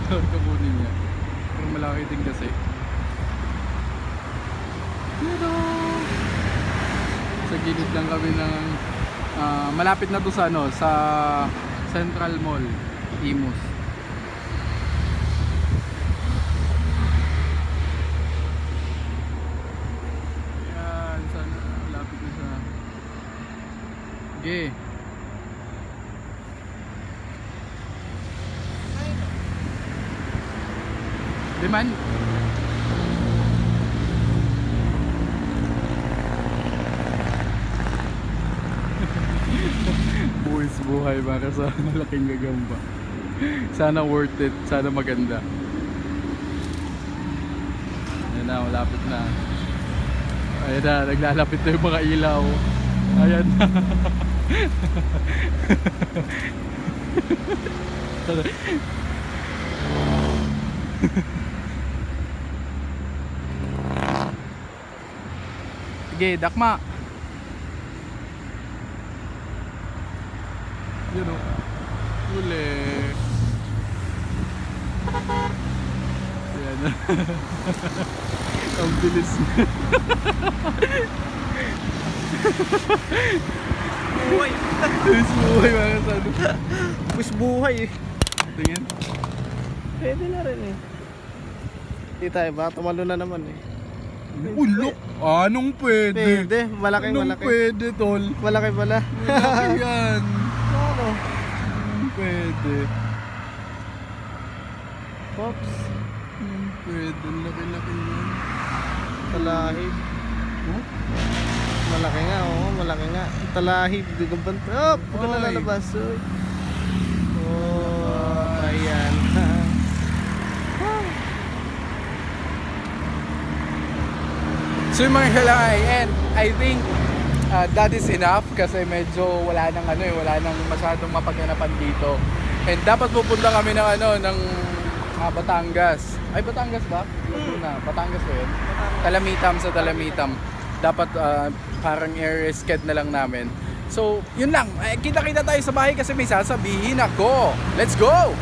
Kukunin niya. Pero malaki din kasi. Pero sa gilid lang kami ng malapit na to sa ano, sa Central Mall, Imus. Ayan, sana malapit na sa. Okay. Diman. Buwis buhay para sa malaking gagamba. Sana worth it, sana maganda. Ayan na, malapit na. Ayan na, naglalapit na yung mga ilaw. Ayan na. Sige, dakma. Yun o. Uli. Ayan na. Ang bilis na. Buhay. Bilis buhay mga kasano. Bis buhay eh. Tingin. Pwede na rin eh. Di tayo ba? Tumalo na naman eh. Ulok! Anong pwede? Pwede. Malaki Anong malaki. pwede, tol? Malaki pala. Malaki yan. Ano? Anong pwede? Pops. Anong pwede? Laki-laki yan. Talahib. Oh? Malaki nga, oo. Malaki nga. Talahib. Digang banta. Oh! Huwag ka na Ay. lalabas. Uy. Oh, ayan. So yung mga halay, and I think that is enough kasi medyo wala nang ano eh, wala nang masyadong mapaganapan dito. And dapat pupunta kami ng ano, ng Batangas. Ay, Batangas ba? Na, Batangas ba yun? Talamitam, sa Talamitam. Dapat parang air-sked na lang namin. So, yun lang. Kita-kita tayo sa bahay kasi may sasabihin ako. Let's go!